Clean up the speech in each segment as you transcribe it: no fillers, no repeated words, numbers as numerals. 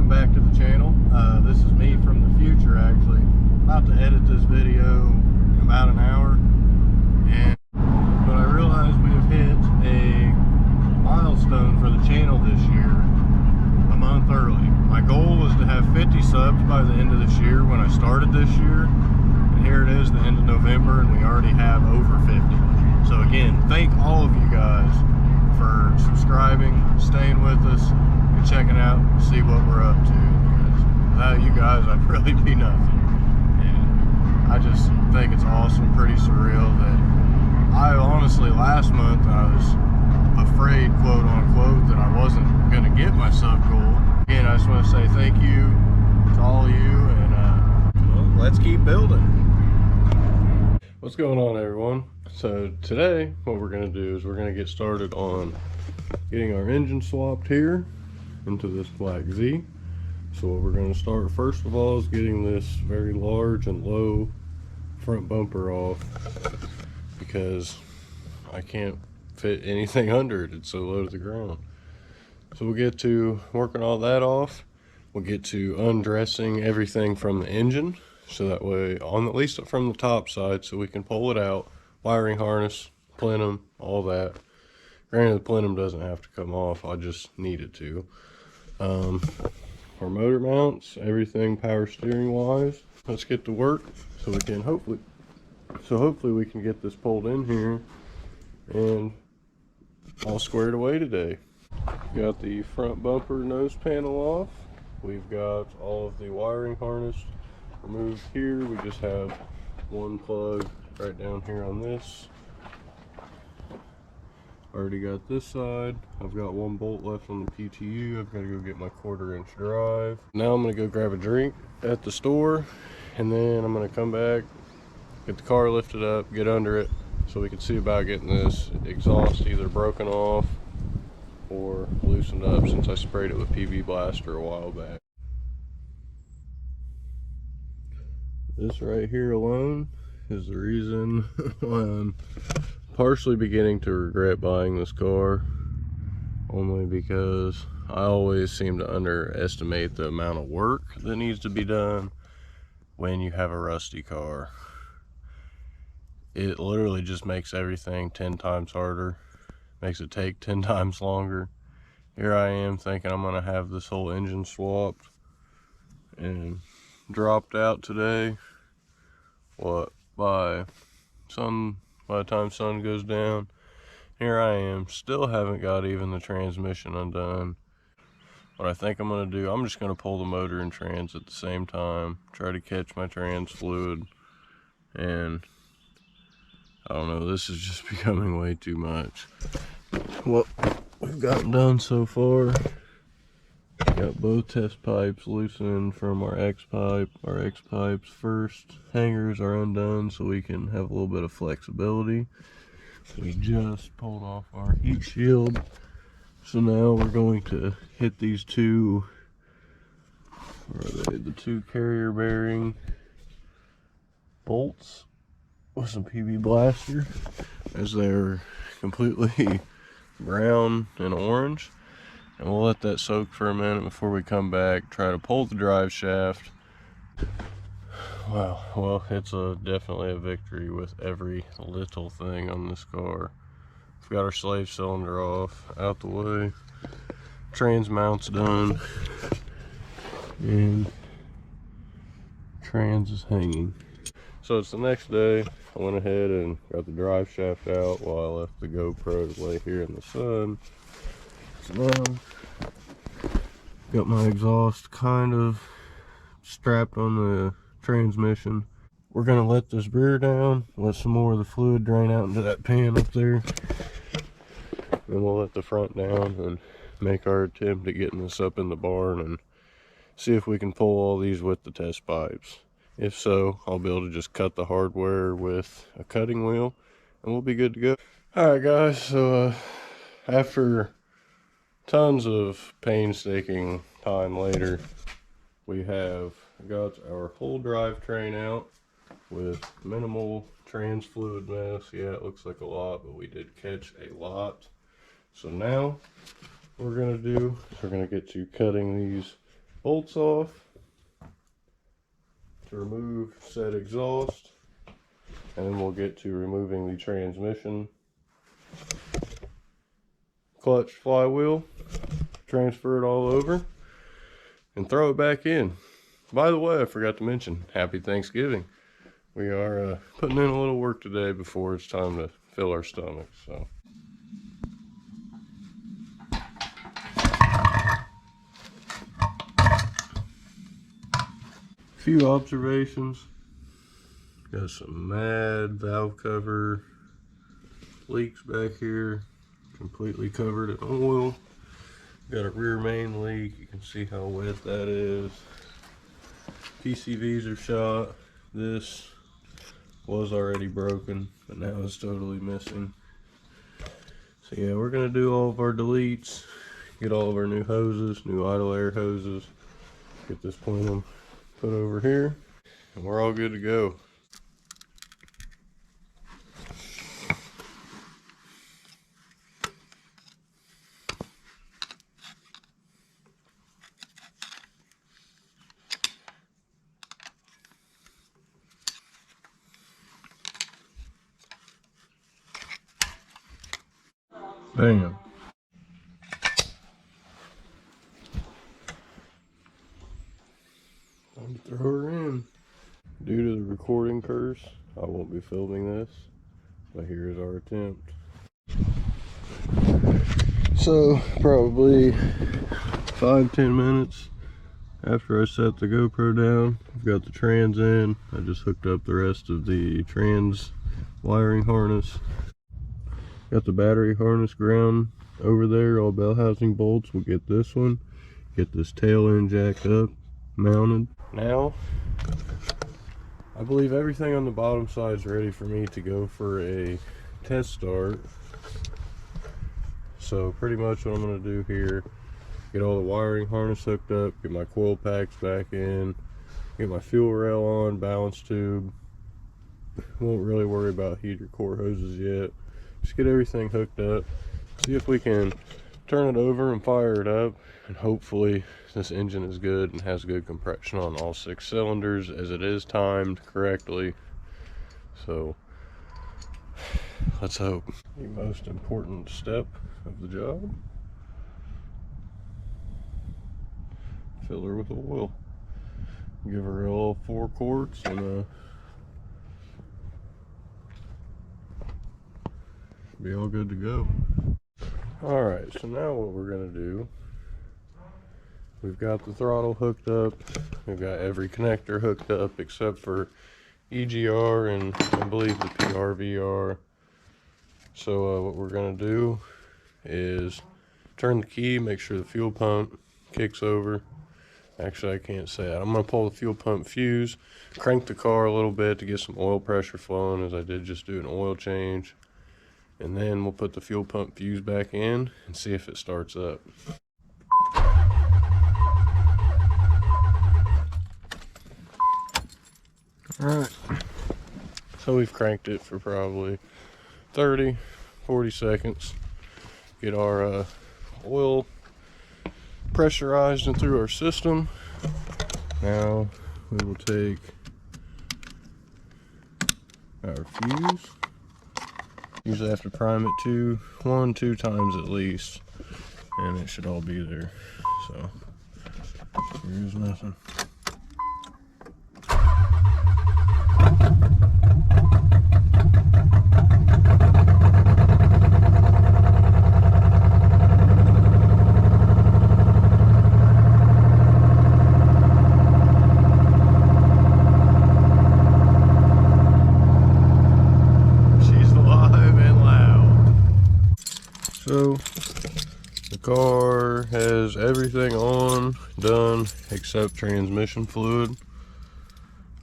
welcome back to the channel. This is me from the future, actually. About to edit this video in about an hour, but I realized we have hit a milestone for the channel this year a month early. My goal was to have 50 subs by the end of this year when I started this year, and here it is, the end of November, and we already have over 50. So again, thank all of you guys for subscribing, staying with us, and checking out and see what we're up to. Because without you guys, I'd really be nothing. And I just think it's awesome, pretty surreal that I honestly, last month, I was afraid, quote unquote, that I wasn't going to get my sub goal. Again, I just want to say thank you to all of you, and well, let's keep building. What's going on, everyone? So today what we're going to do is we're going to get started on getting our engine swapped here into this Black Z. So what we're going to start first of all is getting this very large and low front bumper off, because I can't fit anything under it. It's so low to the ground. So we'll get to working all that off. We'll get to undressing everything from the engine, so that way, on at least from the top side, so we can pull it out. Wiring harness, plenum, all that. Granted, the plenum doesn't have to come off, I just need it to. Our motor mounts, everything power steering wise. Let's get to work so we can hopefully we can get this pulled in here and all squared away today. Got the front bumper nose panel off. We've got all of the wiring harness removed here. We just have one plug right down here on this. Already got this side. I've got one bolt left on the PTU. I've got to go get my 1/4-inch drive. Now I'm going to go grab a drink at the store, and then I'm going to come back, get the car lifted up, get under it, so we can see about getting this exhaust either broken off or loosened up, since I sprayed it with PB Blaster a while back. This right here alone is the reason why I'm partially beginning to regret buying this car, only because I always seem to underestimate the amount of work that needs to be done when you have a rusty car. It literally just makes everything 10 times harder, makes it take 10 times longer. Here I am thinking I'm gonna have this whole engine swapped and dropped out today. What, by the time sun goes down, here I am, still haven't got even the transmission undone. What I think I'm going to do, I'm just going to pull the motor and trans at the same time, try to catch my trans fluid, and I don't know, this is just becoming way too much. What we've gotten done so far, got both test pipes loosened from our X pipe. Our X pipe's first hangers are undone, so we can have a little bit of flexibility. We just pulled off our heat shield, so now we're going to hit these two, where are they, the two carrier bearing bolts with some PB Blaster, as they're completely brown and orange. And we'll let that soak for a minute before we come back, try to pull the drive shaft. Wow, well, it's definitely a victory with every little thing on this car. We've got our slave cylinder off, out the way. Trans mount's done. And trans is hanging. So it's the next day. I went ahead and got the drive shaft out while I left the GoPro to lay here in the sun. So now, got my exhaust kind of strapped on the transmission. We're going to let this rear down, let some more of the fluid drain out into that pan up there. Then we'll let the front down and make our attempt at getting this up in the barn and see if we can pull all these with the test pipes. If so, I'll be able to just cut the hardware with a cutting wheel and we'll be good to go. Alright guys, so after tons of painstaking time later, we have got our whole drivetrain out with minimal trans fluid mess. Yeah, it looks like a lot, but we did catch a lot. So now what we're going to do is we're going to get to cutting these bolts off to remove said exhaust, and then we'll get to removing the transmission, clutch, flywheel, transfer it all over, and throw it back in. By the way, I forgot to mention, happy Thanksgiving. We are putting in a little work today before it's time to fill our stomachs. So. Few observations. Got some mad valve cover leaks back here, completely covered in oil. Got a rear main leak. You can see how wet that is. PCVs are shot. This was already broken, but now it's totally missing. So yeah, we're gonna do all of our deletes, get all of our new hoses, new idle air hoses, get this plenum put over here, and we're all good to go. Bam. Time to throw her in. Due to the recording curse, I won't be filming this, but here's our attempt. So, probably 5-10 minutes after I set the GoPro down, I've got the trans in. I just hooked up the rest of the trans wiring harness. Got the battery harness ground over there, all bell housing bolts. We'll get this one, get this tail end jacked up, mounted. Now, I believe everything on the bottom side is ready for me to go for a test start. So pretty much what I'm going to do here, get all the wiring harness hooked up, get my coil packs back in, get my fuel rail on, balance tube. Won't really worry about heater core hoses yet. Just get everything hooked up, see if we can turn it over and fire it up, and hopefully this engine is good and has good compression on all 6 cylinders, as it is timed correctly. So let's hope. The most important step of the job, fill her with oil, give her all 4 quarts, and be all good to go. Alright, so now what we're going to do, we've got the throttle hooked up, we've got every connector hooked up except for EGR and I believe the PRVR. So what we're going to do is turn the key, make sure the fuel pump kicks over. Actually, I can't say that. I'm going to pull the fuel pump fuse, crank the car a little bit to get some oil pressure flowing, as I did just do an oil change. And then we'll put the fuel pump fuse back in and see if it starts up. Alright, so we've cranked it for probably 30-40 seconds. Get our oil pressurized and through our system. Now we will take our fuse. Usually have to prime it 1-2 times at least, and it should all be there. So here's nothing. So the car has everything on, done, except transmission fluid.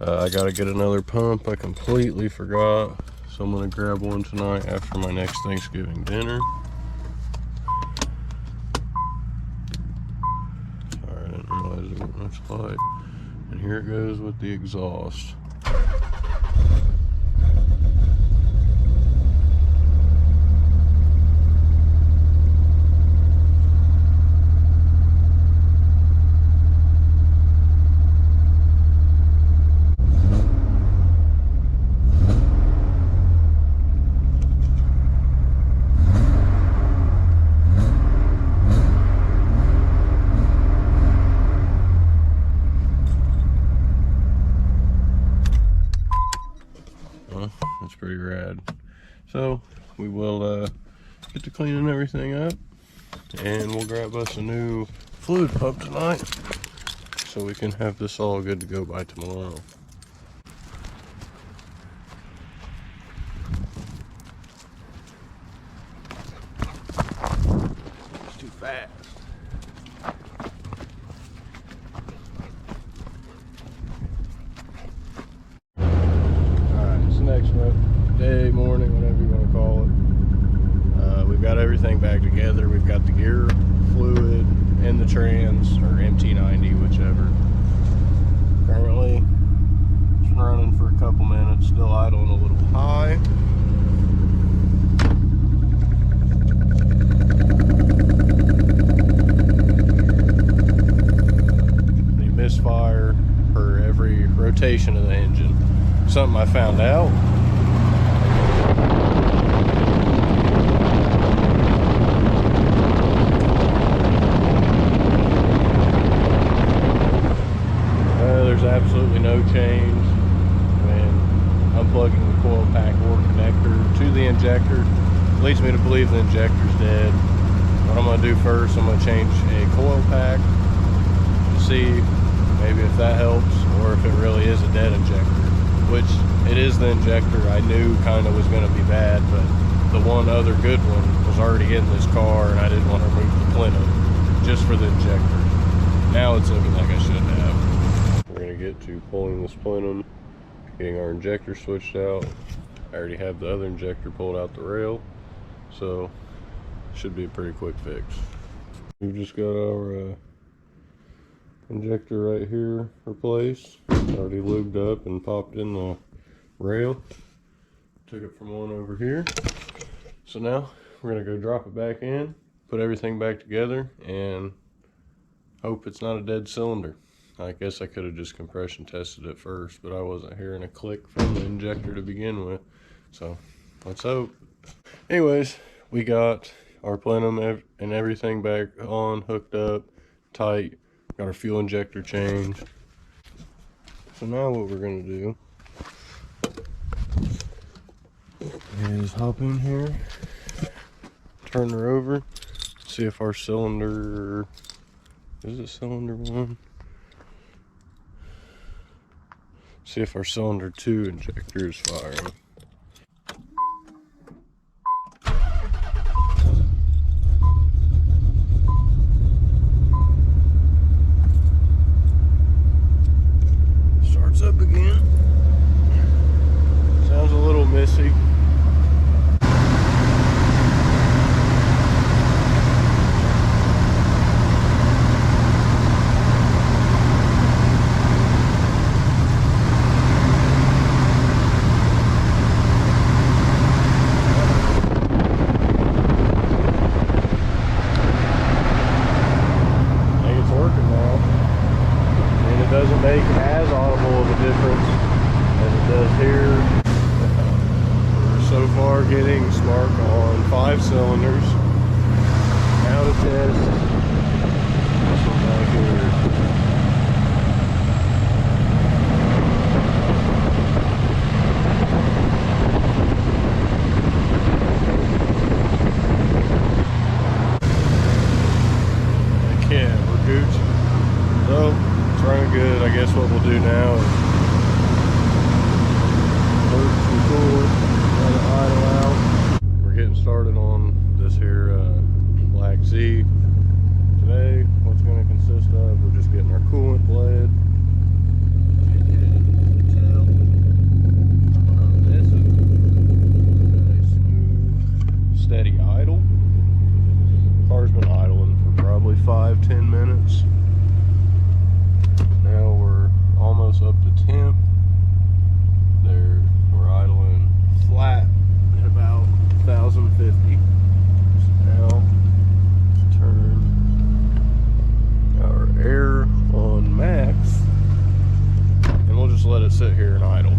I gotta get another pump. I completely forgot, so I'm gonna grab one tonight after my next Thanksgiving dinner. Sorry, I didn't realize there wasn't much light. And here it goes with the exhaust. So we will get to cleaning everything up, and we'll grab us a new fluid pump tonight so we can have this all good to go by tomorrow. It's too fast. Alright, it's the next day, morning, whatever you want to call it. We've got everything back together. We've got the gear, fluid, and the trans, or MT90, whichever. Currently, it's running for a couple minutes, still idling a little high. The misfire for every rotation of the engine. Something I found out. There's absolutely no change when unplugging the coil pack or connector to the injector. Leads me to believe the injector's dead. What I'm going to do first, I'm going to change a coil pack to see maybe if that helps, or if it really is a dead injector, which it is the injector I knew kind of was going to be bad, but the one other good one was already in this car, and I didn't want to remove the plenum just for the injector. Now it's looking like I should have. We're going to get to pulling this plenum, getting our injector switched out. I already have the other injector pulled out the rail, so should be a pretty quick fix. We've just got our injector right here replaced. Already lubed up and popped in the rail. Took it from one over here. So now we're going to go drop it back in, put everything back together, and hope it's not a dead cylinder. I guess I could have just compression tested it first, but I wasn't hearing a click from the injector to begin with. So let's hope. Anyways, we got our plenum and everything back on, hooked up, tight. Got our fuel injector changed. So now what we're going to do is hop in here, turn her over, see if our cylinder, is it cylinder 1? See if our cylinder 2 injector is firing. Starts up again. Sounds a little messy. Doesn't make as audible of a difference as it does here. We're so far getting spark on 5 cylinders. Now to test this one back here. Yeah, we're Gucci. So running good. I guess what we'll do now is put some cooler, let it idle out. We're getting started on this here Black Z. Today, what's going to consist of, we're just getting our coolant bled. This is a smooth, steady idle. The car's been idling for probably 5-10 minutes. Now we're almost up to temp. There, we're idling flat at about 1050. So now turn our air on max, and we'll just let it sit here and idle.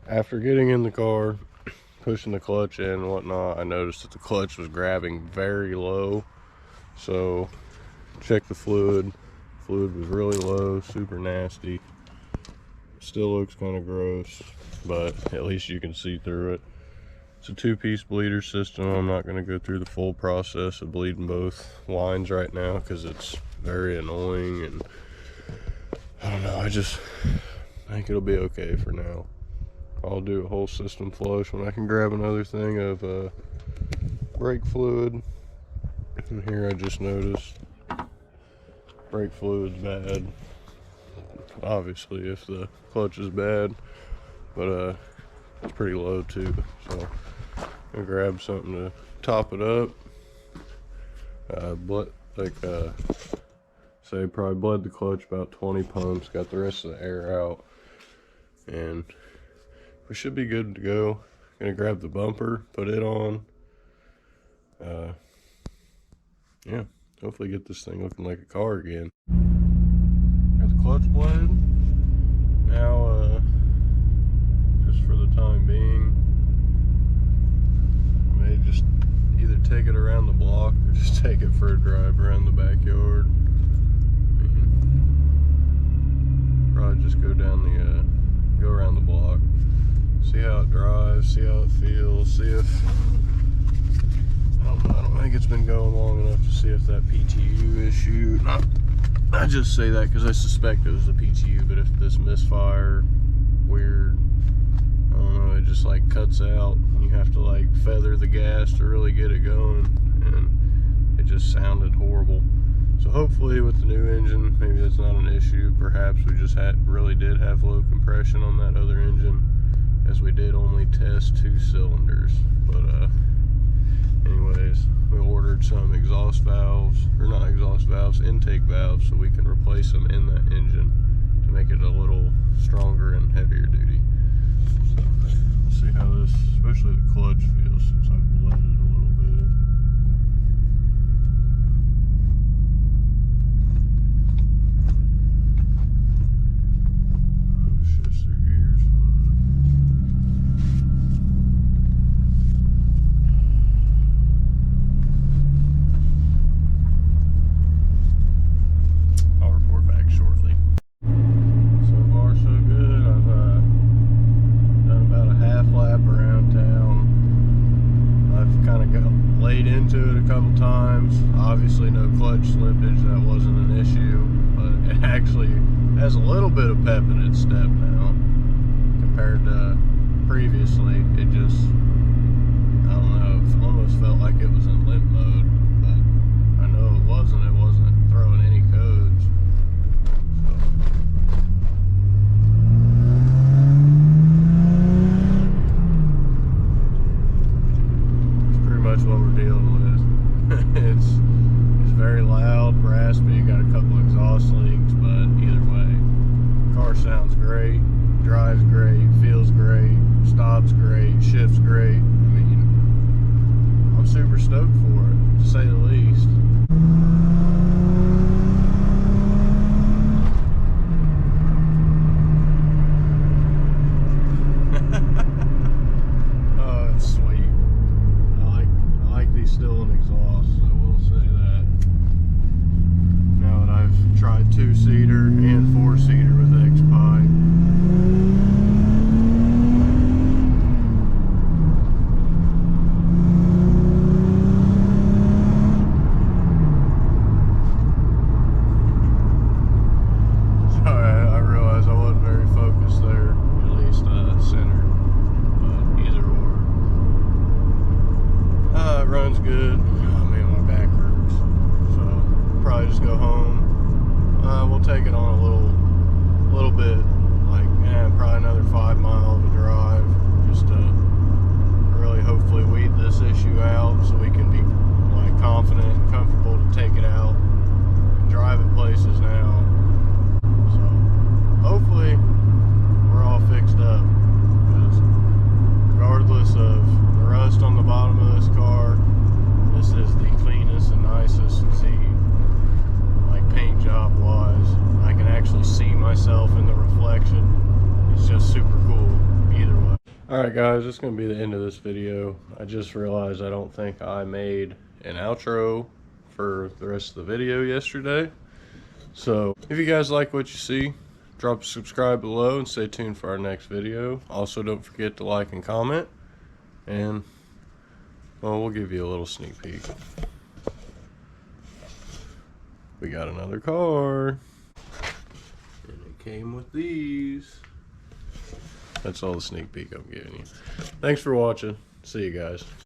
After getting in the car, pushing the clutch in and whatnot, I noticed that the clutch was grabbing very low. So check the fluid. Fluid was really low, super nasty. Still looks kind of gross, but at least you can see through it. It's a 2-piece bleeder system. I'm not going to go through the full process of bleeding both lines right now because it's very annoying, and I don't know, I think it'll be okay for now. I'll do a whole system flush when I can grab another thing of brake fluid. And here I just noticed brake fluid's bad. Obviously if the clutch is bad, but it's pretty low too, so I'm gonna grab something to top it up. Say probably bled the clutch about 20 pumps, got the rest of the air out, and we should be good to go. Gonna grab the bumper, put it on. Yeah, hopefully get this thing looking like a car again. Got the clutch bled. Now, just for the time being, I may just either take it around the block or just take it for a drive around the backyard. Probably just go down go around the block, see how it drives, see how it feels, see if, I don't think it's been going long enough to see if that PTU issue, I just say that because I suspect it was a PTU, but if this misfire, weird, I don't know, it just like cuts out, and you have to like feather the gas to really get it going, and it just sounded horrible. So hopefully with the new engine, maybe that's not an issue. Perhaps we just really did have low compression on that other engine, as we did only test 2 cylinders. But anyways, we ordered some exhaust valves, or not exhaust valves, intake valves, so we can replace them in that engine to make it a little stronger and heavier duty. So we'll see how this, especially the clutch, feels since I've bled it a little bit. Shifts their gears fine. I'll report back shortly. So far so good. I've done about a half lap around town. I've kind of got laid into it a couple times. Obviously no clutch slippage, that wasn't an issue, but it actually has a little bit of pep in its step now compared to previously. It just, I don't know, it almost felt like it was in limp mode, but I know it wasn't throwing any codes. So that's pretty much what we're dealing with. It's very loud, raspy, got a couple exhaust leaks, but either way, car sounds great, drives great, feels great, stops great, shifts great. I mean, I'm super stoked for it, to say the least. Oh, it's sweet. I like these Stillen exhausts, I will say that. Now that I've tried 2-seater and 4-seater with X-Pipe. Sorry, I realized I wasn't very focused there, at least center, but either or. It runs good. Oh man, my back hurts. So probably just go home. We'll take it on a little bit, like probably another 5 mile of a drive, just to really hopefully weed this issue out, so we can be like confident and comfortable to take it out and drive it places now. So hopefully we're all fixed up, because regardless of the rust on the bottom of this car, this is the cleanest and nicest to see, like paint job wise. I can actually see myself in the reflection. It's just super cool either way. Alright guys, that's going to be the end of this video. I just realized I don't think I made an outro for the rest of the video yesterday. So if you guys like what you see, drop a subscribe below and stay tuned for our next video. Also, don't forget to like and comment. And, well, we'll give you a little sneak peek. We got another car. And it came with these. That's all the sneak peek I'm giving you. Thanks for watching. See you guys.